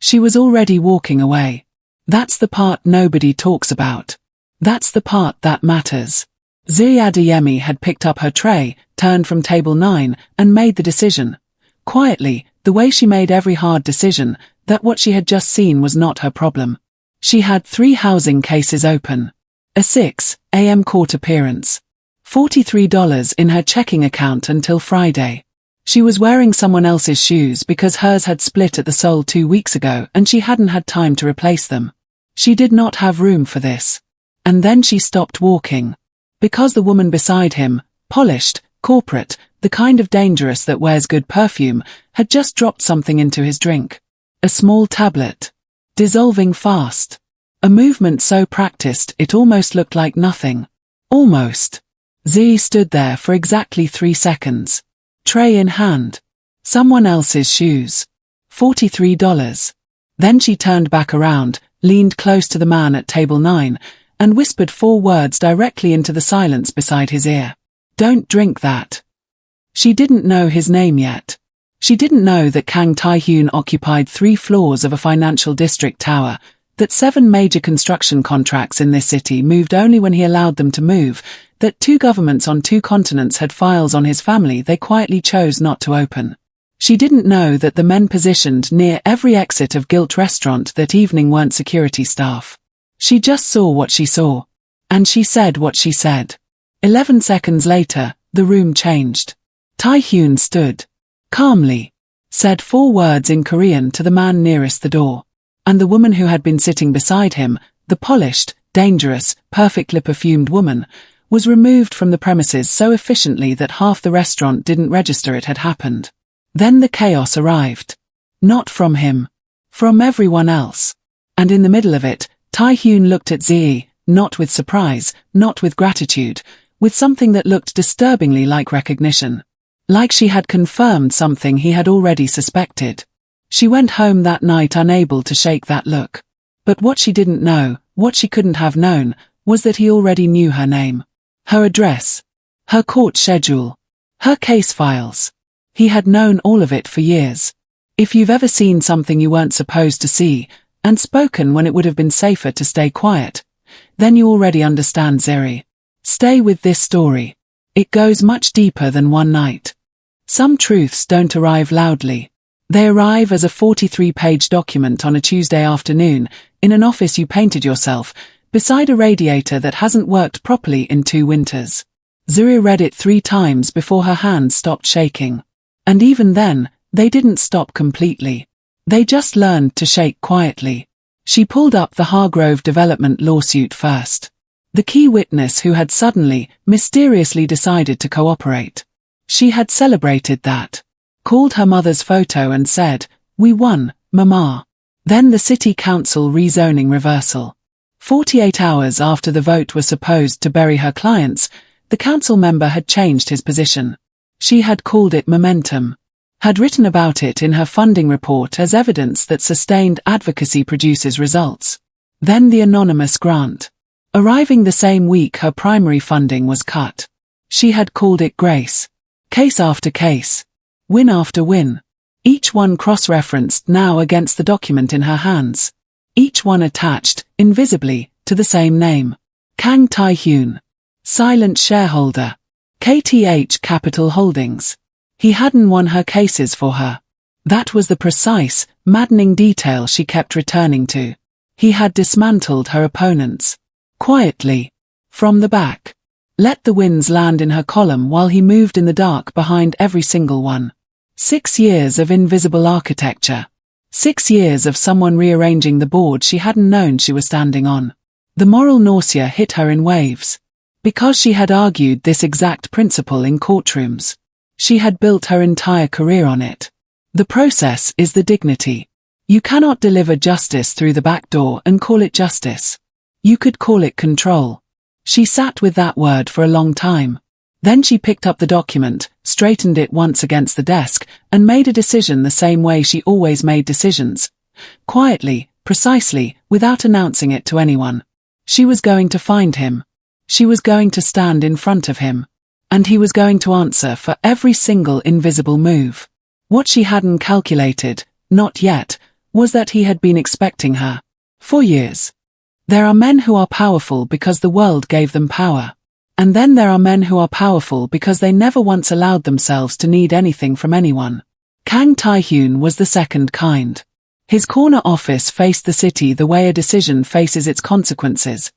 She was already walking away. That's the part nobody talks about. That's the part that matters. Zuri Adeyemi had picked up her tray, turned from table 9, and made the decision. Quietly, the way she made every hard decision, that what she had just seen was not her problem. She had 3 housing cases open. A 6 a.m. court appearance. $43 in her checking account until Friday. She was wearing someone else's shoes because hers had split at the sole 2 weeks ago and she hadn't had time to replace them. She did not have room for this. And then she stopped walking. Because the woman beside him, polished, corporate, the kind of dangerous that wears good perfume, had just dropped something into his drink. A small tablet. Dissolving fast. A movement so practiced it almost looked like nothing. Almost. Zuri stood there for exactly 3 seconds. Tray in hand. Someone else's shoes. $43. Then she turned back around, leaned close to the man at table 9, and whispered 4 words directly into the silence beside his ear. Don't drink that. She didn't know his name yet. She didn't know that Kang Tae-hyun occupied 3 floors of a financial district tower, that 7 major construction contracts in this city moved only when he allowed them to move, that 2 governments on 2 continents had files on his family they quietly chose not to open. She didn't know that the men positioned near every exit of Guilt restaurant that evening weren't security staff. She just saw what she saw. And she said what she said. 11 seconds later, the room changed. Tae-hyun stood. Calmly. Said 4 words in Korean to the man nearest the door. And the woman who had been sitting beside him, the polished, dangerous, perfectly perfumed woman, was removed from the premises so efficiently that half the restaurant didn't register it had happened. Then the chaos arrived. Not from him. From everyone else. And in the middle of it, Tae-hyun looked at Zuri, not with surprise, not with gratitude, with something that looked disturbingly like recognition. Like she had confirmed something he had already suspected. She went home that night unable to shake that look. But what she didn't know, what she couldn't have known, was that he already knew her name. Her address. Her court schedule. Her case files. He had known all of it for years. If you've ever seen something you weren't supposed to see, and spoken when it would have been safer to stay quiet, then you already understand Zuri. Stay with this story. It goes much deeper than one night. Some truths don't arrive loudly. They arrive as a 43-page document on a Tuesday afternoon, in an office you painted yourself, beside a radiator that hasn't worked properly in 2 winters. Zuri read it 3 times before her hands stopped shaking. And even then, they didn't stop completely. They just learned to shake quietly. She pulled up the Hargrove development lawsuit first. The key witness who had suddenly, mysteriously decided to cooperate. She had celebrated that. Called her mother's photo and said, "We won, Mama." Then the city council rezoning reversal. 48 hours after the vote was supposed to bury her clients, the council member had changed his position. She had called it momentum. Had written about it in her funding report as evidence that sustained advocacy produces results. Then the anonymous grant. Arriving the same week her primary funding was cut. She had called it grace. Case after case. Win after win. Each one cross-referenced now against the document in her hands. Each one attached, invisibly, to the same name. Kang Tae-hyun. Silent shareholder. KTH Capital Holdings. He hadn't won her cases for her. That was the precise, maddening detail she kept returning to. He had dismantled her opponents. Quietly. From the back. Let the winds land in her column while he moved in the dark behind every single one. 6 years of invisible architecture. 6 years of someone rearranging the board she hadn't known she was standing on. The moral nausea hit her in waves. Because she had argued this exact principle in courtrooms. She had built her entire career on it. The process is the dignity. You cannot deliver justice through the back door and call it justice. You could call it control. She sat with that word for a long time. Then she picked up the document, straightened it once against the desk, and made a decision the same way she always made decisions. Quietly, precisely, without announcing it to anyone. She was going to find him. She was going to stand in front of him. And he was going to answer for every single invisible move. What she hadn't calculated, not yet, was that he had been expecting her. For years. There are men who are powerful because the world gave them power. And then there are men who are powerful because they never once allowed themselves to need anything from anyone. Kang Tae-hyun was the second kind. His corner office faced the city the way a decision faces its consequences.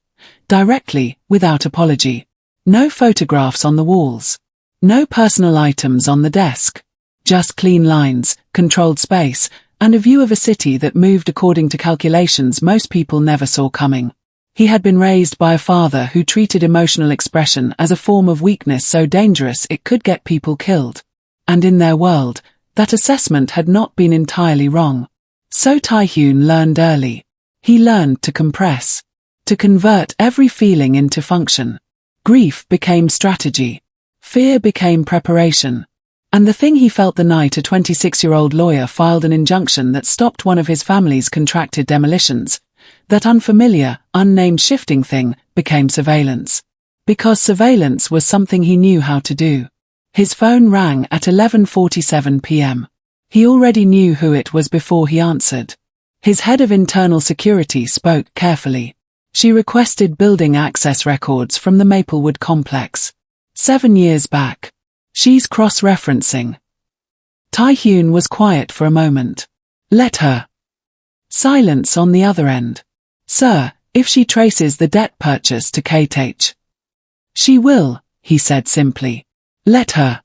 Directly, without apology. No photographs on the walls. No personal items on the desk. Just clean lines, controlled space, and a view of a city that moved according to calculations most people never saw coming. He had been raised by a father who treated emotional expression as a form of weakness so dangerous it could get people killed. And in their world, that assessment had not been entirely wrong. So Tae-hyun learned early. He learned to compress. To convert every feeling into function. Grief became strategy. Fear became preparation. And the thing he felt the night a 26-year-old lawyer filed an injunction that stopped one of his family's contracted demolitions, that unfamiliar, unnamed shifting thing, became surveillance. Because surveillance was something he knew how to do. His phone rang at 11:47 p.m. He already knew who it was before he answered. His head of internal security spoke carefully. She requested building access records from the Maplewood complex. 7 years back. She's cross-referencing. Tae-hyun was quiet for a moment. Let her. Silence on the other end. Sir, if she traces the debt purchase to KTH. She will, he said simply. Let her.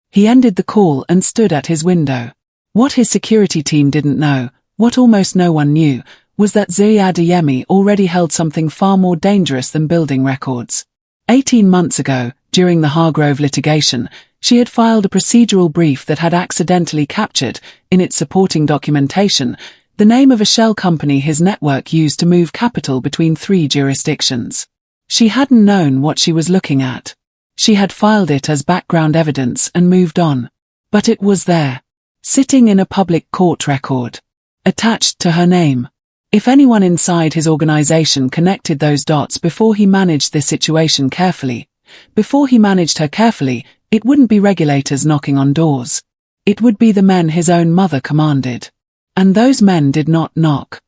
He ended the call and stood at his window. What his security team didn't know, what almost no one knew, was that Zuri Adeyemi already held something far more dangerous than building records. 18 months ago, during the Hargrove litigation, she had filed a procedural brief that had accidentally captured, in its supporting documentation, the name of a shell company his network used to move capital between 3 jurisdictions. She hadn't known what she was looking at. She had filed it as background evidence and moved on. But it was there. Sitting in a public court record. Attached to her name. If anyone inside his organization connected those dots before he managed this situation carefully, before he managed her carefully, it wouldn't be regulators knocking on doors. It would be the men his own mother commanded. And those men did not knock.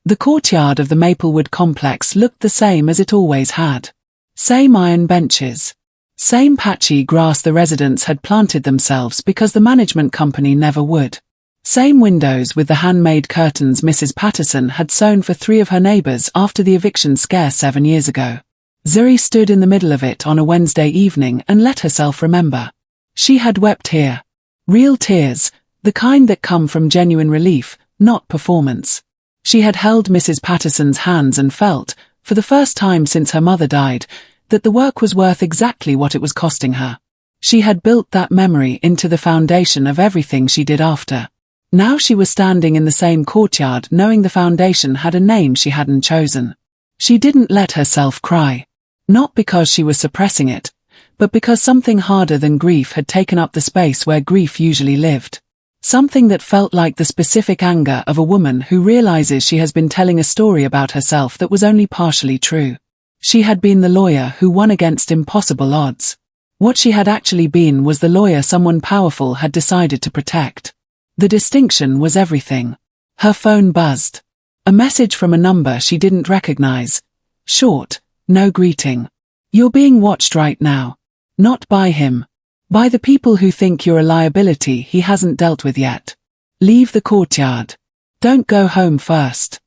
The courtyard of the Maplewood complex looked the same as it always had. Same iron benches. Same patchy grass the residents had planted themselves because the management company never would. Same windows with the handmade curtains Mrs. Patterson had sewn for 3 of her neighbors after the eviction scare 7 years ago. Zuri stood in the middle of it on a Wednesday evening and let herself remember. She had wept here. Real tears, the kind that come from genuine relief, not performance. She had held Mrs. Patterson's hands and felt, for the first time since her mother died, that the work was worth exactly what it was costing her. She had built that memory into the foundation of everything she did after. Now she was standing in the same courtyard knowing the foundation had a name she hadn't chosen. She didn't let herself cry. Not because she was suppressing it, but because something harder than grief had taken up the space where grief usually lived. Something that felt like the specific anger of a woman who realizes she has been telling a story about herself that was only partially true. She had been the lawyer who won against impossible odds. What she had actually been was the lawyer someone powerful had decided to protect. The distinction was everything. Her phone buzzed. A message from a number she didn't recognize. Short, no greeting. You're being watched right now. Not by him. By the people who think you're a liability he hasn't dealt with yet. Leave the courtyard. Don't go home first.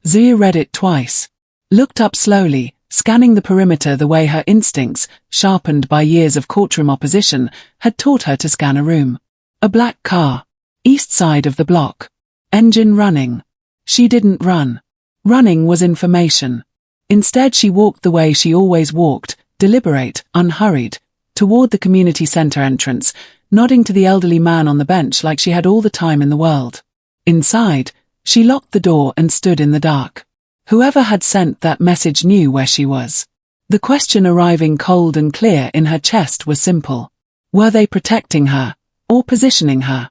Zia read it twice. Looked up slowly, scanning the perimeter the way her instincts, sharpened by years of courtroom opposition, had taught her to scan a room. A black car. East side of the block. Engine running. She didn't run. Running was information. Instead she walked the way she always walked, deliberate, unhurried, toward the community center entrance, nodding to the elderly man on the bench like she had all the time in the world. Inside, she locked the door and stood in the dark. Whoever had sent that message knew where she was. The question arriving cold and clear in her chest was simple. Were they protecting her, or positioning her?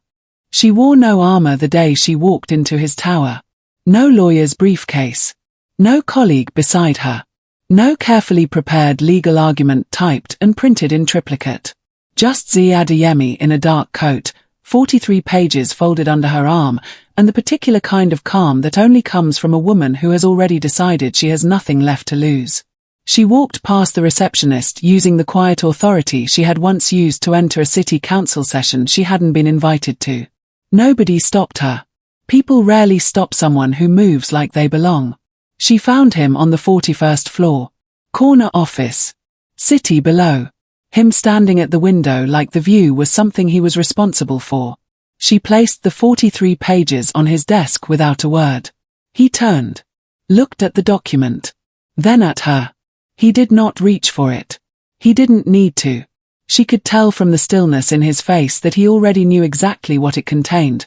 She wore no armor the day she walked into his tower. No lawyer's briefcase. No colleague beside her. No carefully prepared legal argument typed and printed in triplicate. Just Zuri Adeyemi in a dark coat, 43 pages folded under her arm, and the particular kind of calm that only comes from a woman who has already decided she has nothing left to lose. She walked past the receptionist using the quiet authority she had once used to enter a city council session she hadn't been invited to. Nobody stopped her. People rarely stop someone who moves like they belong. She found him on the 41st floor. Corner office. City below. Him standing at the window like the view was something he was responsible for. She placed the 43 pages on his desk without a word. He turned. Looked at the document. Then at her. He did not reach for it. He didn't need to. She could tell from the stillness in his face that he already knew exactly what it contained.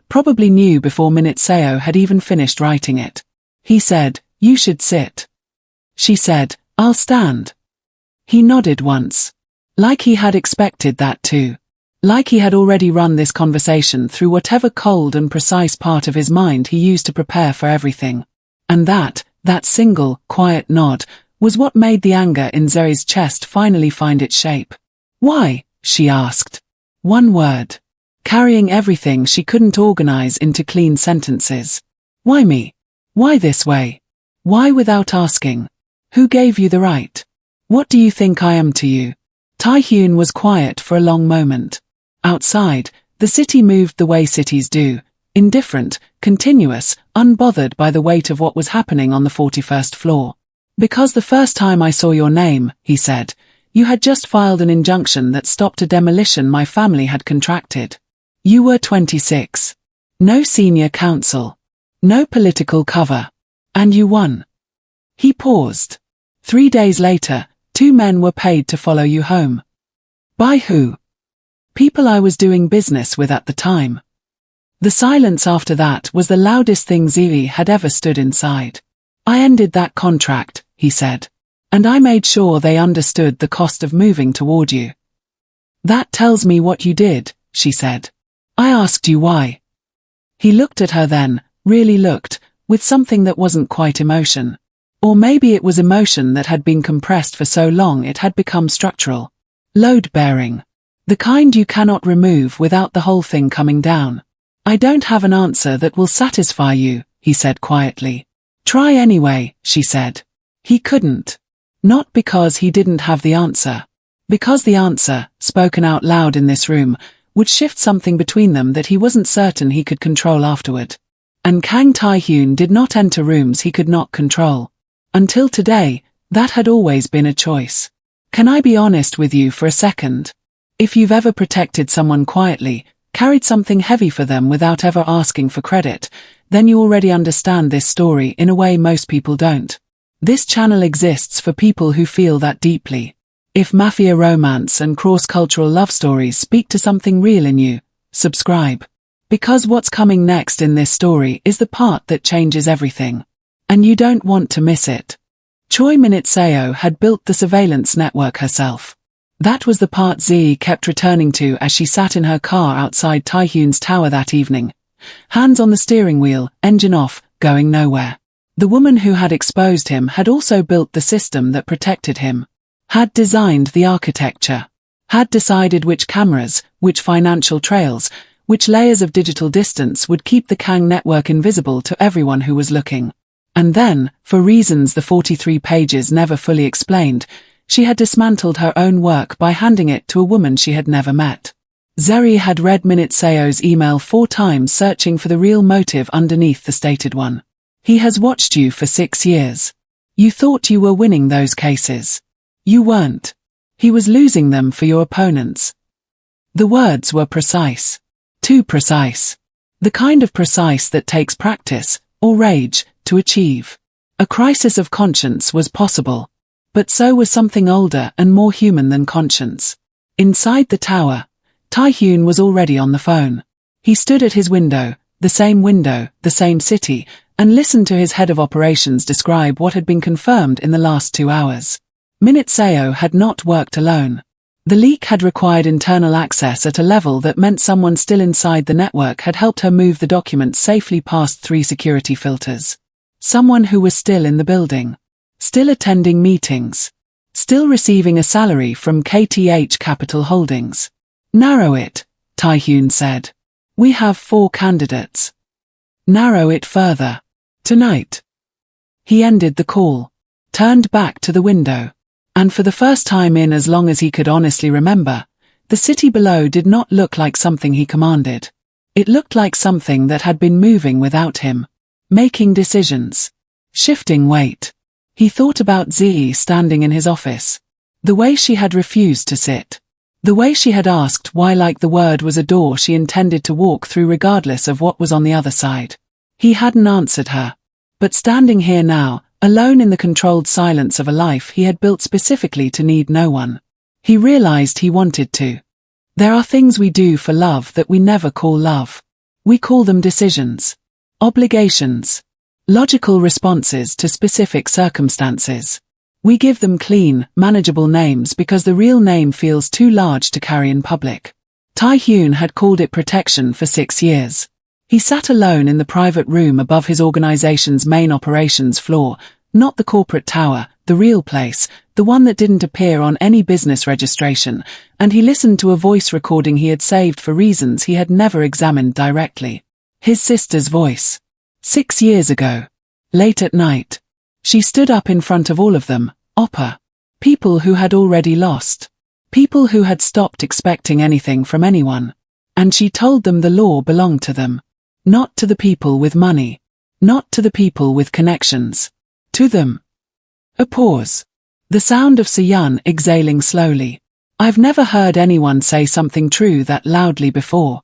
Probably knew before Seo had even finished writing it. He said, "You should sit." She said, "I'll stand." He nodded once. Like he had expected that too. Like he had already run this conversation through whatever cold and precise part of his mind he used to prepare for everything. And that single, quiet nod, was what made the anger in Zuri's chest finally find its shape. "Why?" she asked. One word. Carrying everything she couldn't organize into clean sentences. "Why me? Why this way? Why without asking? Who gave you the right? What do you think I am to you?" Taehyun was quiet for a long moment. Outside, the city moved the way cities do, indifferent, continuous, unbothered by the weight of what was happening on the 41st floor. "Because the first time I saw your name," he said, "you had just filed an injunction that stopped a demolition my family had contracted. You were 26. No senior counsel. No political cover. And you won." He paused. 3 days later, 2 men were paid to follow you home. By who? People I was doing business with at the time. The silence after that was the loudest thing Zuri had ever stood inside. "I ended that contract," he said. "And I made sure they understood the cost of moving toward you." "That tells me what you did," she said. "I asked you why." He looked at her then, really looked, with something that wasn't quite emotion. Or maybe it was emotion that had been compressed for so long it had become structural. Load-bearing. The kind you cannot remove without the whole thing coming down. "I don't have an answer that will satisfy you," he said quietly. "Try anyway," she said. He couldn't. Not because he didn't have the answer. Because the answer, spoken out loud in this room, would shift something between them that he wasn't certain he could control afterward. And Kang Taehyun did not enter rooms he could not control. Until today, that had always been a choice. "Can I be honest with you for a second? If you've ever protected someone quietly, carried something heavy for them without ever asking for credit, then you already understand this story in a way most people don't. This channel exists for people who feel that deeply. If Mafia romance and cross-cultural love stories speak to something real in you, subscribe. Because what's coming next in this story is the part that changes everything. And you don't want to miss it. Choi Seo had built the surveillance network herself. That was the part Z kept returning to as she sat in her car outside Taehyun's tower that evening. Hands on the steering wheel, engine off, going nowhere. The woman who had exposed him had also built the system that protected him. Had designed the architecture. Had decided which cameras, which financial trails, which layers of digital distance would keep the Kang network invisible to everyone who was looking. And then, for reasons the 43 pages never fully explained, she had dismantled her own work by handing it to a woman she had never met. Zuri had read Seo's email 4 times searching for the real motive underneath the stated one. "He has watched you for 6 years. You thought you were winning those cases. You weren't. He was losing them for your opponents." The words were precise. Too precise. The kind of precise that takes practice, or rage, to achieve. A crisis of conscience was possible. But so was something older and more human than conscience. Inside the tower, Taehyun was already on the phone. He stood at his window, the same city, and listened to his head of operations describe what had been confirmed in the last 2 hours. Seo had not worked alone. The leak had required internal access at a level that meant someone still inside the network had helped her move the documents safely past 3 security filters. Someone who was still in the building. Still attending meetings. Still receiving a salary from KTH Capital Holdings. "Narrow it," Taehyun said. "We have 4 candidates." Narrow it further. Tonight. He ended the call, turned back to the window, and for the first time in as long as he could honestly remember, the city below did not look like something he commanded. It looked like something that had been moving without him, making decisions, shifting weight. He thought about Zuri standing in his office, the way she had refused to sit, the way she had asked why, like the word was a door she intended to walk through regardless of what was on the other side. He hadn't answered her, but standing here now, alone in the controlled silence of a life he had built specifically to need no one, he realized he wanted to. There are things we do for love that we never call love. We call them decisions, obligations, logical responses to specific circumstances. We give them clean, manageable names because the real name feels too large to carry in public. Tae-hyun had called it protection for 6 years. He sat alone in the private room above his organization's main operations floor, not the corporate tower, the real place, the one that didn't appear on any business registration, and he listened to a voice recording he had saved for reasons he had never examined directly. His sister's voice. 6 years ago. Late at night. She stood up in front of all of them, people who had already lost. People who had stopped expecting anything from anyone. And she told them the law belonged to them. Not to the people with money. Not to the people with connections. To them. A pause. The sound of Soo-hyun exhaling slowly. I've never heard anyone say something true that loudly before.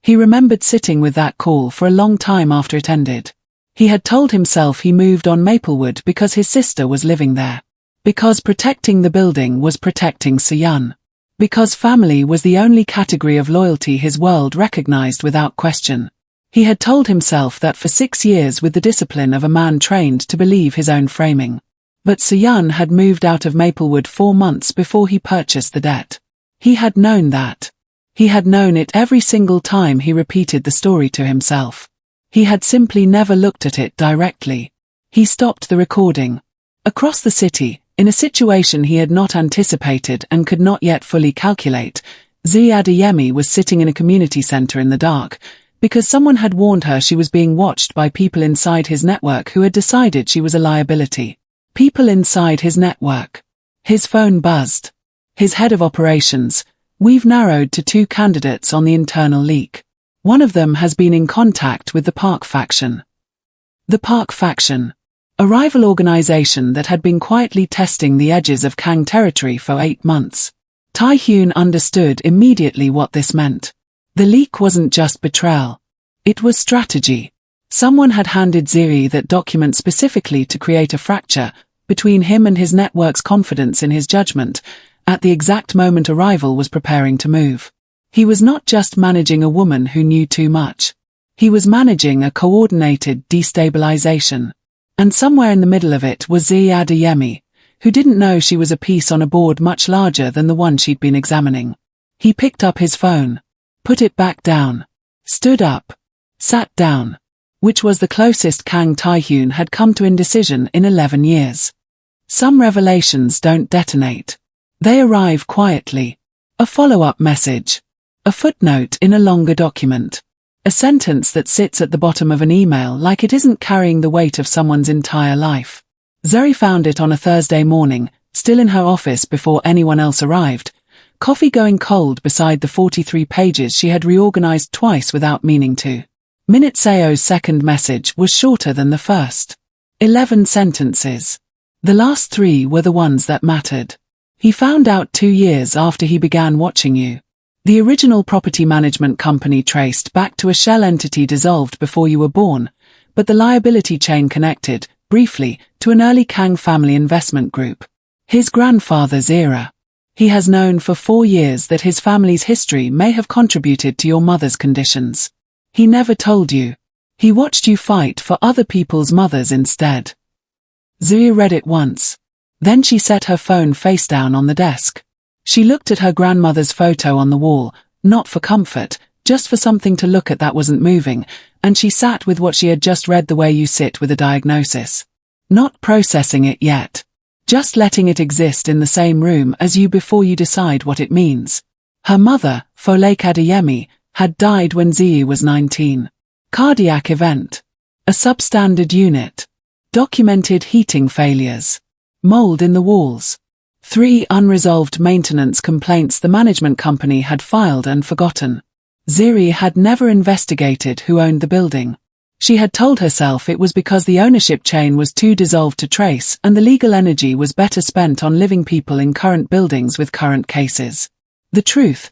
He remembered sitting with that call for a long time after it ended. He had told himself he moved on Maplewood because his sister was living there. Because protecting the building was protecting Soo-hyun. Because family was the only category of loyalty his world recognized without question. He had told himself that for 6 years with the discipline of a man trained to believe his own framing. But Soo-hyun had moved out of Maplewood 4 months before he purchased the debt. He had known that. He had known it every single time he repeated the story to himself. He had simply never looked at it directly. He stopped the recording. Across the city, in a situation he had not anticipated and could not yet fully calculate, Zuri Adeyemi was sitting in a community center in the dark, because someone had warned her she was being watched by people inside his network who had decided she was a liability. People inside his network. His phone buzzed. His head of operations. We've narrowed to 2 candidates on the internal leak. One of them has been in contact with the Park faction. The Park faction. A rival organization that had been quietly testing the edges of Kang territory for 8 months. Tae-hyun understood immediately what this meant. The leak wasn't just betrayal. It was strategy. Someone had handed Zuri that document specifically to create a fracture between him and his network's confidence in his judgment, at the exact moment a rival was preparing to move. He was not just managing a woman who knew too much. He was managing a coordinated destabilization. And somewhere in the middle of it was Zuri Adeyemi, who didn't know she was a piece on a board much larger than the one she'd been examining. He picked up his phone, put it back down, stood up, sat down, which was the closest Kang Tae-hyun had come to indecision in 11 years. Some revelations don't detonate. They arrive quietly. A follow-up message. A footnote in a longer document. A sentence that sits at the bottom of an email like it isn't carrying the weight of someone's entire life. Zuri found it on a Thursday morning, still in her office before anyone else arrived, coffee going cold beside the 43 pages she had reorganized twice without meaning to. Minute Seo's second message was shorter than the first. 11 sentences. The last 3 were the ones that mattered. He found out 2 years after he began watching you. The original property management company traced back to a shell entity dissolved before you were born, but the liability chain connected, briefly, to an early Kang family investment group. His grandfather's era. He has known for 4 years that his family's history may have contributed to your mother's conditions. He never told you. He watched you fight for other people's mothers instead. Zuri read it once. Then she set her phone face down on the desk. She looked at her grandmother's photo on the wall, not for comfort, just for something to look at that wasn't moving, and she sat with what she had just read the way you sit with a diagnosis. Not processing it yet. Just letting it exist in the same room as you before you decide what it means. Her mother, Folake Adeyemi, had died when Zuri was 19. Cardiac event. A substandard unit. Documented heating failures. Mold in the walls. 3 unresolved maintenance complaints the management company had filed and forgotten. Zuri had never investigated who owned the building. She had told herself it was because the ownership chain was too dissolved to trace and the legal energy was better spent on living people in current buildings with current cases. The truth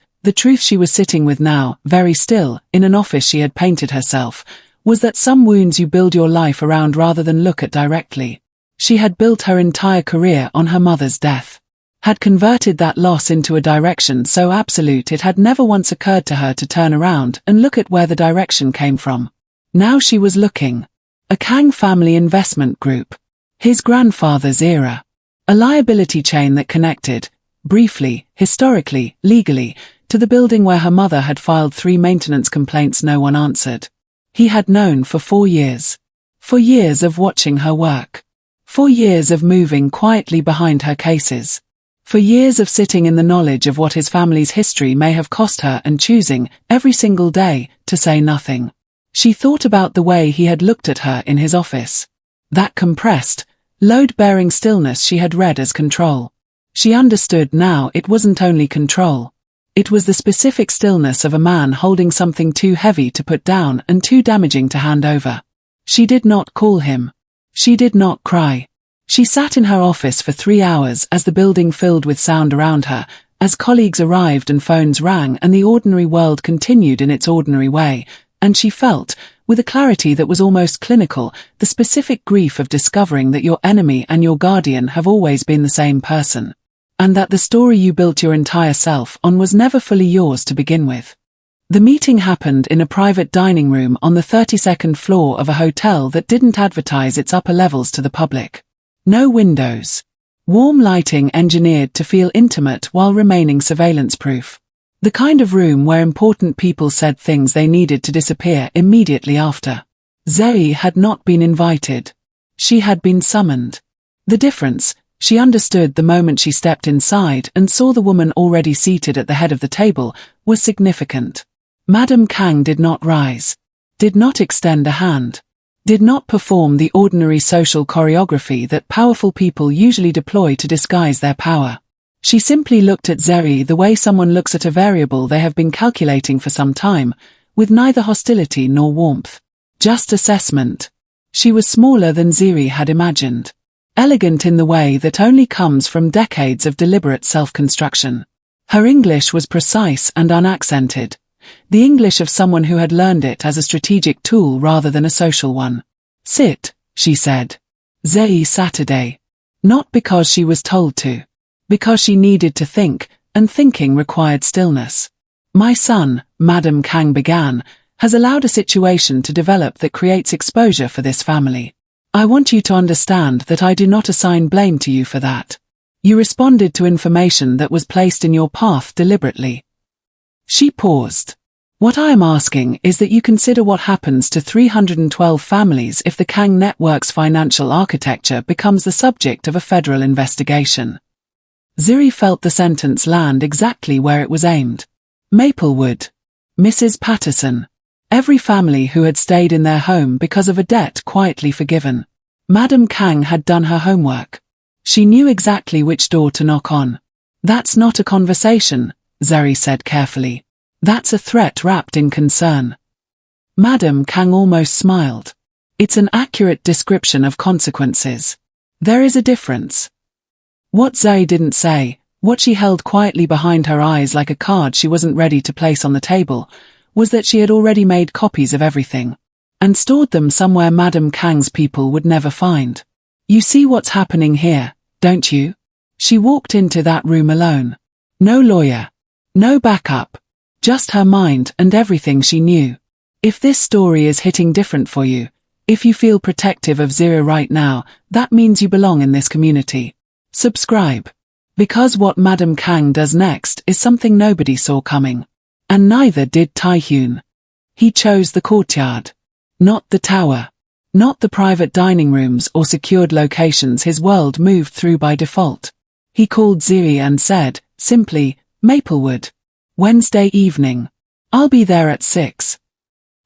she was sitting with now, very still, in an office she had painted herself, was that some wounds you build your life around rather than look at directly. She had built her entire career on her mother's death. Had converted that loss into a direction so absolute it had never once occurred to her to turn around and look at where the direction came from. Now she was looking. A Kang family investment group. His grandfather's era. A liability chain that connected, briefly, historically, legally, to the building where her mother had filed 3 maintenance complaints no one answered. He had known for 4 years. 4 years of watching her work. 4 years of moving quietly behind her cases. For years of sitting in the knowledge of what his family's history may have cost her and choosing, every single day, to say nothing. She thought about the way he had looked at her in his office. That compressed, load-bearing stillness she had read as control. She understood now it wasn't only control. It was the specific stillness of a man holding something too heavy to put down and too damaging to hand over. She did not call him. She did not cry. She sat in her office for 3 hours as the building filled with sound around her, as colleagues arrived and phones rang and the ordinary world continued in its ordinary way, and she felt, with a clarity that was almost clinical, the specific grief of discovering that your enemy and your guardian have always been the same person, and that the story you built your entire self on was never fully yours to begin with. The meeting happened in a private dining room on the 32nd floor of a hotel that didn't advertise its upper levels to the public. No windows. Warm lighting engineered to feel intimate while remaining surveillance-proof. The kind of room where important people said things they needed to disappear immediately after. Zuri had not been invited. She had been summoned. The difference, she understood the moment she stepped inside and saw the woman already seated at the head of the table, was significant. Madame Kang did not rise. Did not extend a hand. Did not perform the ordinary social choreography that powerful people usually deploy to disguise their power. She simply looked at Zuri the way someone looks at a variable they have been calculating for some time, with neither hostility nor warmth. Just assessment. She was smaller than Zuri had imagined. Elegant in the way that only comes from decades of deliberate self-construction. Her English was precise and unaccented. The English of someone who had learned it as a strategic tool rather than a social one. Sit, she said. Zuri Saturday. Not because she was told to. Because she needed to think, and thinking required stillness. My son, Madame Kang began, has allowed a situation to develop that creates exposure for this family. I want you to understand that I do not assign blame to you for that. You responded to information that was placed in your path deliberately. She paused. What I am asking is that you consider what happens to 312 families if the Kang network's financial architecture becomes the subject of a federal investigation. Zuri felt the sentence land exactly where it was aimed. Maplewood. Mrs. Patterson. Every family who had stayed in their home because of a debt quietly forgiven. Madame Kang had done her homework. She knew exactly which door to knock on. That's not a conversation, Zuri said carefully. That's a threat wrapped in concern. Madame Kang almost smiled. It's an accurate description of consequences. There is a difference. What Zuri didn't say, what she held quietly behind her eyes like a card she wasn't ready to place on the table, was that she had already made copies of everything. And stored them somewhere Madame Kang's people would never find. You see what's happening here, don't you? She walked into that room alone. No lawyer. No backup. Just her mind and everything she knew. If this story is hitting different for you, if you feel protective of Zuri right now, that means you belong in this community. Subscribe. Because what Madame Kang does next is something nobody saw coming. And neither did Taehyun. He chose the courtyard. Not the tower. Not the private dining rooms or secured locations his world moved through by default. He called Zuri and said, simply, Maplewood. Wednesday evening. I'll be there at 6.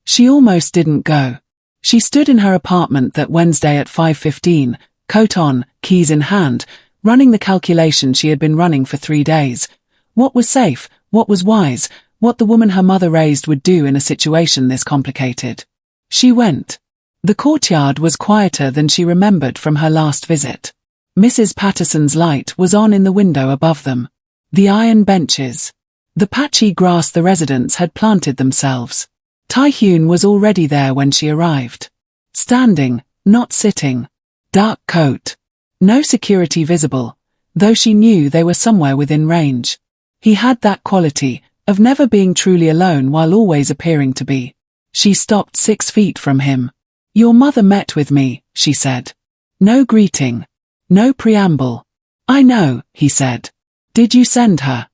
She almost didn't go. She stood in her apartment that Wednesday at 5:15, coat on, keys in hand, running the calculation she had been running for 3 days. What was safe, what was wise, what the woman her mother raised would do in a situation this complicated. She went. The courtyard was quieter than she remembered from her last visit. Mrs. Patterson's light was on in the window above them. The iron benches. The patchy grass the residents had planted themselves. Tae-hyun was already there when she arrived. Standing, not sitting. Dark coat. No security visible, though she knew they were somewhere within range. He had that quality of never being truly alone while always appearing to be. She stopped 6 feet from him. "Your mother met with me," she said. No greeting. No preamble. "I know," he said. "Did you send her?"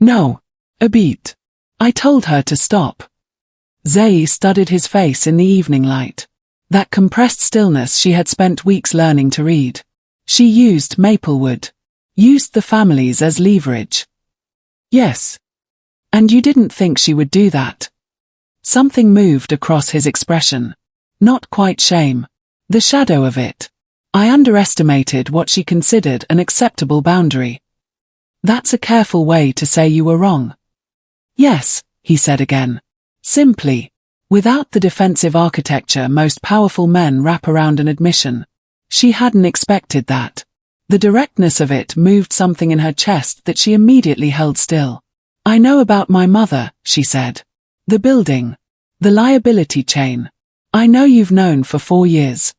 "No. A beat. I told her to stop." Zae studied his face in the evening light. That compressed stillness she had spent weeks learning to read. She used Maplewood. Used the families as leverage. "Yes. And you didn't think she would do that?" Something moved across his expression. Not quite shame. The shadow of it. "I underestimated what she considered an acceptable boundary." "That's a careful way to say you were wrong." "Yes," he said again. Simply. Without the defensive architecture most powerful men wrap around an admission. She hadn't expected that. The directness of it moved something in her chest that she immediately held still. "I know about my mother," she said. "The building. The liability chain. I know you've known for 4 years."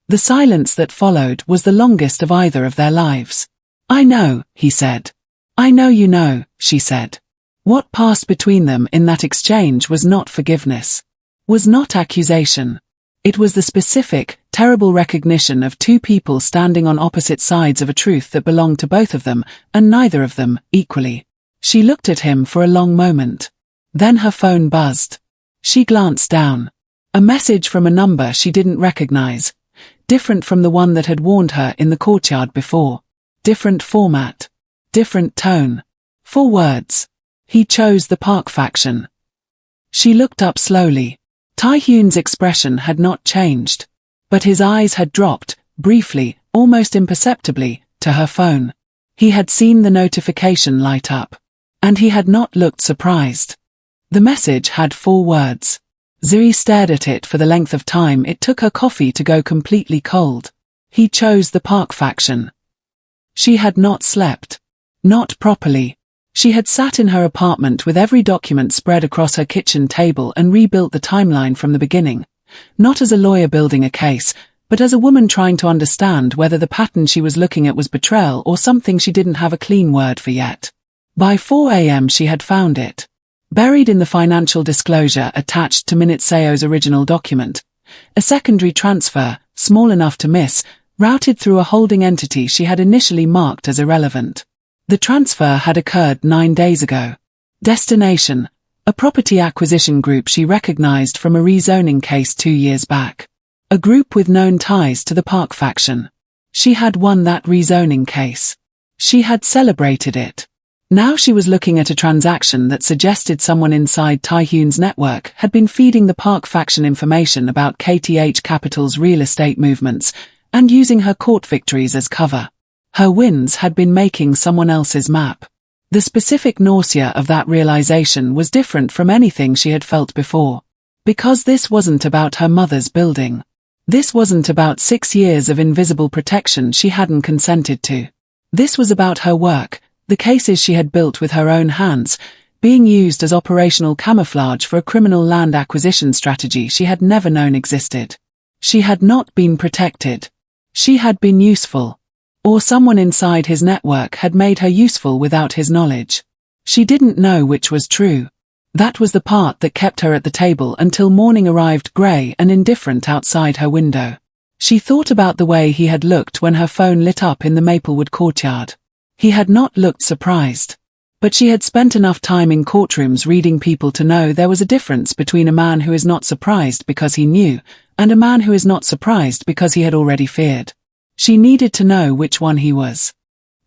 The silence that followed was the longest of either of their lives. "I know," he said. "I know you know," she said. What passed between them in that exchange was not forgiveness. Was not accusation. It was the specific, terrible recognition of two people standing on opposite sides of a truth that belonged to both of them, and neither of them, equally. She looked at him for a long moment. Then her phone buzzed. She glanced down. A message from a number she didn't recognize. Different from the one that had warned her in the courtyard before. Different format. Different tone. 4 words. He chose the Park faction. She looked up slowly. Tae-hyun's expression had not changed, but his eyes had dropped, briefly, almost imperceptibly, to her phone. He had seen the notification light up, and he had not looked surprised. The message had 4 words. Zuri stared at it for the length of time it took her coffee to go completely cold. He chose the Park faction. She had not slept. Not properly. She had sat in her apartment with every document spread across her kitchen table and rebuilt the timeline from the beginning. Not as a lawyer building a case, but as a woman trying to understand whether the pattern she was looking at was betrayal or something she didn't have a clean word for yet. By 4 a.m. she had found it. Buried in the financial disclosure attached to Minute Seo's original document. A secondary transfer, small enough to miss, routed through a holding entity she had initially marked as irrelevant. The transfer had occurred 9 days ago. Destination, a property acquisition group she recognized from a rezoning case 2 years back. A group with known ties to the Park faction. She had won that rezoning case. She had celebrated it. Now she was looking at a transaction that suggested someone inside Tae-hyun's network had been feeding the Park faction information about KTH Capital's real estate movements, and using her court victories as cover. Her wins had been making someone else's map. The specific nausea of that realization was different from anything she had felt before. Because this wasn't about her mother's building. This wasn't about 6 years of invisible protection she hadn't consented to. This was about her work, the cases she had built with her own hands, being used as operational camouflage for a criminal land acquisition strategy she had never known existed. She had not been protected. She had been useful. Or someone inside his network had made her useful without his knowledge. She didn't know which was true. That was the part that kept her at the table until morning arrived grey and indifferent outside her window. She thought about the way he had looked when her phone lit up in the Maplewood courtyard. He had not looked surprised. But she had spent enough time in courtrooms reading people to know there was a difference between a man who is not surprised because he knew, and a man who is not surprised because he had already feared. She needed to know which one he was.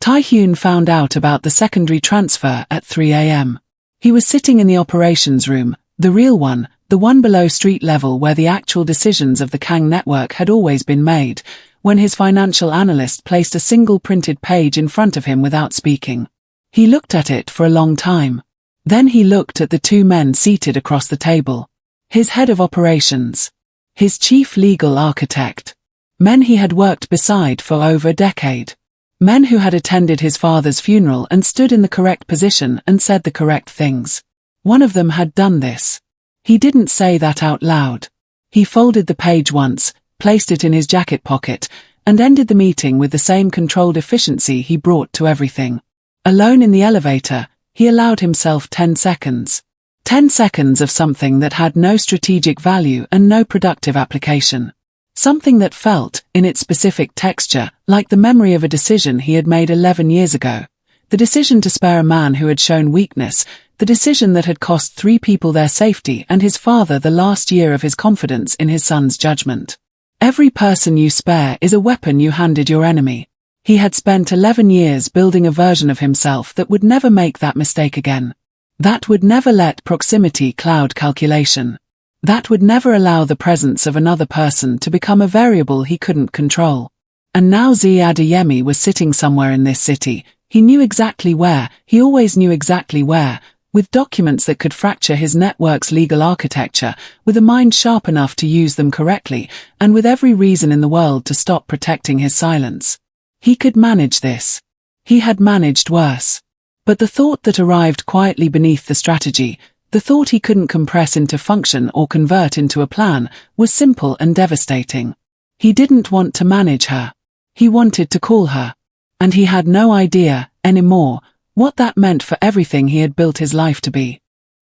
Tae-hyun found out about the secondary transfer at 3 a.m. He was sitting in the operations room, the real one, the one below street level where the actual decisions of the Kang network had always been made, when his financial analyst placed a single printed page in front of him without speaking. He looked at it for a long time. Then he looked at the two men seated across the table. His head of operations. His chief legal architect. Men he had worked beside for over a decade. Men who had attended his father's funeral and stood in the correct position and said the correct things. One of them had done this. He didn't say that out loud. He folded the page once, placed it in his jacket pocket, and ended the meeting with the same controlled efficiency he brought to everything. Alone in the elevator, he allowed himself 10 seconds. 10 seconds of something that had no strategic value and no productive application. Something that felt, in its specific texture, like the memory of a decision he had made 11 years ago. The decision to spare a man who had shown weakness, the decision that had cost 3 people their safety and his father the last year of his confidence in his son's judgment. Every person you spare is a weapon you handed your enemy. He had spent 11 years building a version of himself that would never make that mistake again. That would never let proximity cloud calculation. That would never allow the presence of another person to become a variable he couldn't control. And now Zuri Adeyemi was sitting somewhere in this city. He knew exactly where, he always knew exactly where, with documents that could fracture his network's legal architecture, with a mind sharp enough to use them correctly, and with every reason in the world to stop protecting his silence. He could manage this. He had managed worse. But the thought that arrived quietly beneath the strategy, the thought he couldn't compress into function or convert into a plan, was simple and devastating. He didn't want to manage her. He wanted to call her. And he had no idea, anymore, what that meant for everything he had built his life to be.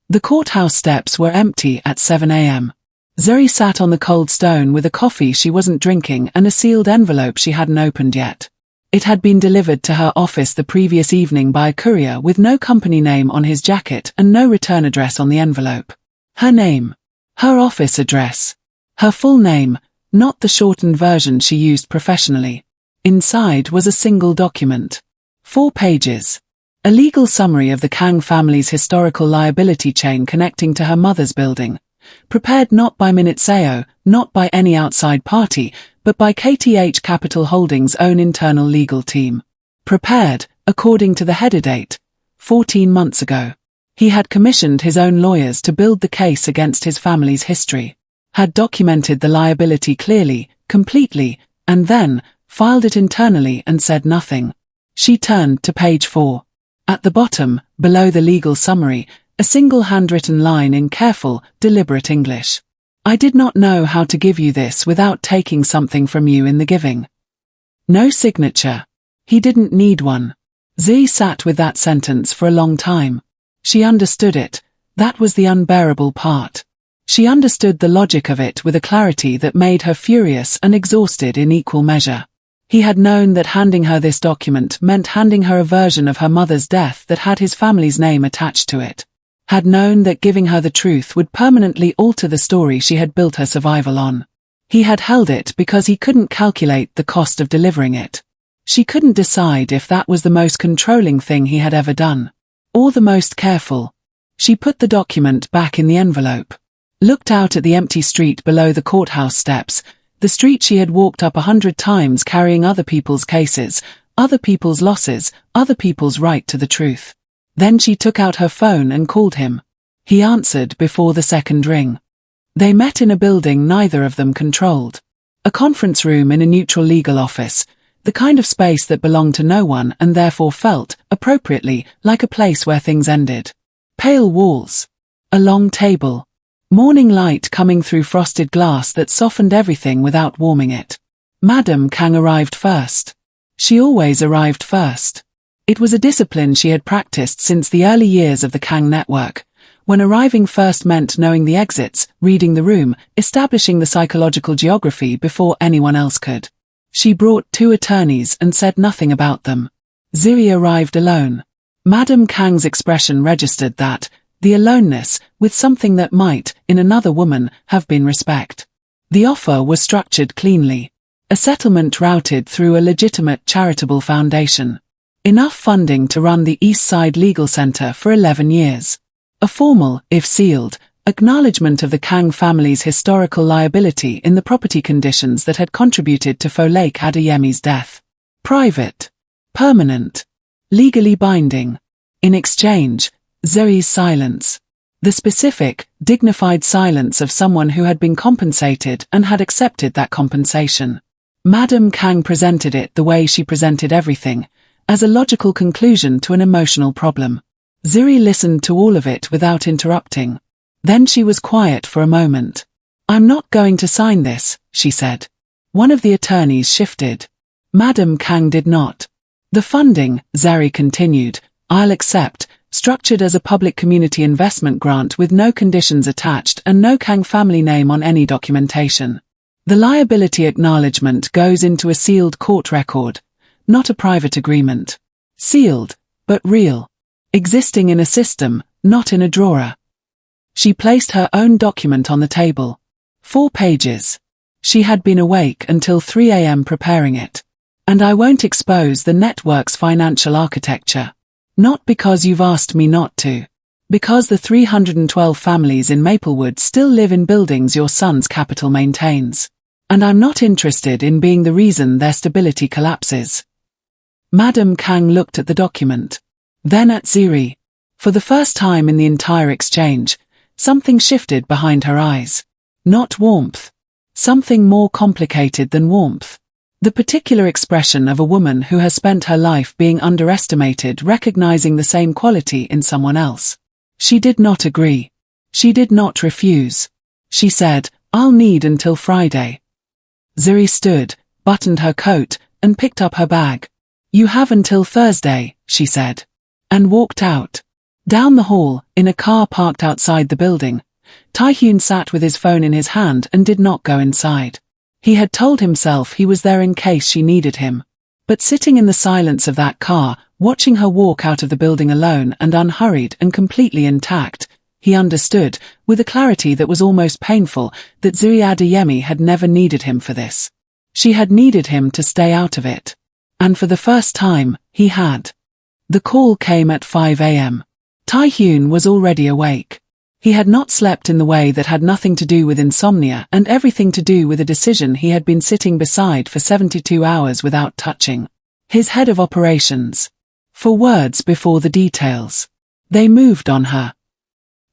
The courthouse steps were empty at 7 a.m. Zuri sat on the cold stone with a coffee she wasn't drinking and a sealed envelope she hadn't opened yet. It had been delivered to her office the previous evening by a courier with no company name on his jacket and no return address on the envelope. Her name. Her office address. Her full name, not the shortened version she used professionally. Inside was a single document. 4 pages. A legal summary of the Kang family's historical liability chain connecting to her mother's building. Prepared not by Minitseo, not by any outside party, but by KTH Capital Holdings' own internal legal team. Prepared, according to the header date, 14 months ago. He had commissioned his own lawyers to build the case against his family's history. Had documented the liability clearly, completely, and then filed it internally and said nothing. She turned to page 4. At the bottom, below the legal summary, a single handwritten line in careful, deliberate English. I did not know how to give you this without taking something from you in the giving. No signature. He didn't need one. Zuri sat with that sentence for a long time. She understood it. That was the unbearable part. She understood the logic of it with a clarity that made her furious and exhausted in equal measure. He had known that handing her this document meant handing her a version of her mother's death that had his family's name attached to it. Had known that giving her the truth would permanently alter the story she had built her survival on. He had held it because he couldn't calculate the cost of delivering it. She couldn't decide if that was the most controlling thing he had ever done. Or the most careful. She put the document back in the envelope. Looked out at the empty street below the courthouse steps, the street she had walked up 100 times carrying other people's cases, other people's losses, other people's right to the truth. Then she took out her phone and called him. He answered before the second ring. They met in a building neither of them controlled. A conference room in a neutral legal office, the kind of space that belonged to no one and therefore felt, appropriately, like a place where things ended. Pale walls. A long table. Morning light coming through frosted glass that softened everything without warming it. Madame Kang arrived first. She always arrived first. It was a discipline she had practiced since the early years of the Kang network, when arriving first meant knowing the exits, reading the room, establishing the psychological geography before anyone else could. She brought 2 attorneys and said nothing about them. Zuri arrived alone. Madame Kang's expression registered that, the aloneness, with something that might, in another woman, have been respect. The offer was structured cleanly. A settlement routed through a legitimate charitable foundation. Enough funding to run the East Side Legal Center for 11 years. A formal, if sealed, Acknowledgement of the Kang family's historical liability in the property conditions that had contributed to Zuri Adeyemi's death. Private. Permanent. Legally binding. In exchange, Zuri's silence. The specific, dignified silence of someone who had been compensated and had accepted that compensation. Madame Kang presented it the way she presented everything, as a logical conclusion to an emotional problem. Zuri listened to all of it without interrupting. Then she was quiet for a moment. "I'm not going to sign this," she said. One of the attorneys shifted. Madame Kang did not. "The funding," Zuri continued, "I'll accept, structured as a public community investment grant with no conditions attached and no Kang family name on any documentation. The liability acknowledgement goes into a sealed court record, not a private agreement. Sealed, but real. Existing in a system, not in a drawer." She placed her own document on the table. 4 pages. She had been awake until 3 a.m. preparing it. "And I won't expose the network's financial architecture. Not because you've asked me not to. Because the 312 families in Maplewood still live in buildings your son's capital maintains. And I'm not interested in being the reason their stability collapses." Madame Kang looked at the document. Then at Zuri. For the first time in the entire exchange, something shifted behind her eyes. Not warmth. Something more complicated than warmth. The particular expression of a woman who has spent her life being underestimated, recognizing the same quality in someone else. She did not agree. She did not refuse. She said, "I'll need until Friday." Zuri stood, buttoned her coat, and picked up her bag. "You have until Thursday," she said. And walked out. Down the hall, in a car parked outside the building, Taehyun sat with his phone in his hand and did not go inside. He had told himself he was there in case she needed him. But sitting in the silence of that car, watching her walk out of the building alone and unhurried and completely intact, he understood, with a clarity that was almost painful, that Zuri Adeyemi had never needed him for this. She had needed him to stay out of it. And for the first time, he had. The call came at 5 a.m. Taehyun was already awake. He had not slept in the way that had nothing to do with insomnia and everything to do with a decision he had been sitting beside for 72 hours without touching. His head of operations. For words before the details. They moved on her.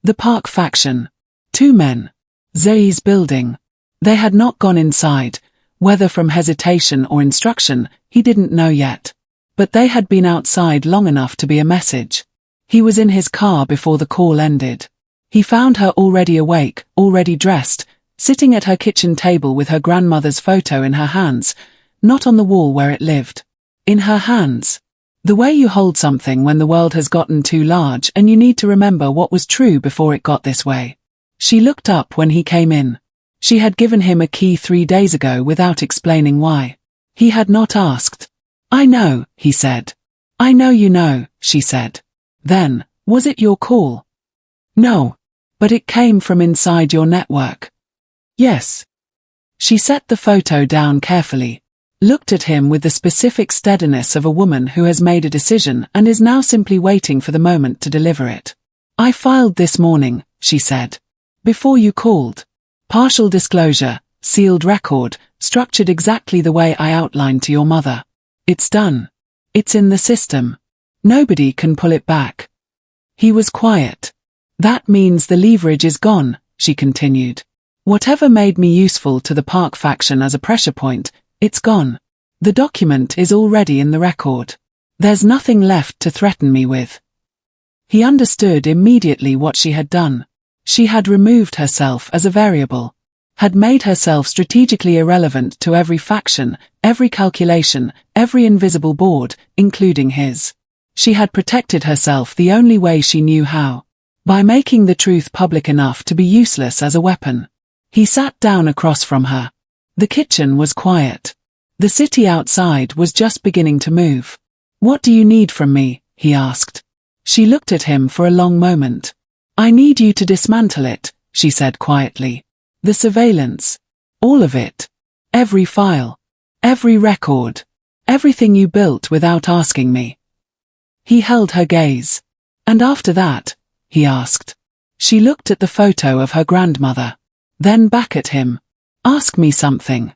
The Park faction. 2 men. Zuri's building. They had not gone inside, whether from hesitation or instruction, he didn't know yet. But they had been outside long enough to be a message. He was in his car before the call ended. He found her already awake, already dressed, sitting at her kitchen table with her grandmother's photo in her hands, not on the wall where it lived. In her hands. The way you hold something when the world has gotten too large and you need to remember what was true before it got this way. She looked up when he came in. She had given him a key 3 days ago without explaining why. He had not asked. "I know," he said. "I know you know," she said. Then, "Was it your call?" "No. But it came from inside your network." "Yes." She set the photo down carefully, looked at him with the specific steadiness of a woman who has made a decision and is now simply waiting for the moment to deliver it. "I filed this morning," she said. "Before you called. Partial disclosure, sealed record, structured exactly the way I outlined to your mother. It's done. It's in the system. Nobody can pull it back." He was quiet. "That means the leverage is gone," she continued. "Whatever made me useful to the Park faction as a pressure point, it's gone. The document is already in the record. There's nothing left to threaten me with." He understood immediately what she had done. She had removed herself as a variable. Had made herself strategically irrelevant to every faction, every calculation, every invisible board, including his. She had protected herself the only way she knew how. By making the truth public enough to be useless as a weapon. He sat down across from her. The kitchen was quiet. The city outside was just beginning to move. "What do you need from me?" he asked. She looked at him for a long moment. "I need you to dismantle it," she said quietly. "The surveillance. All of it. Every file. Every record. Everything you built without asking me." He held her gaze. "And after that?" he asked. She looked at the photo of her grandmother. Then back at him. Ask me something.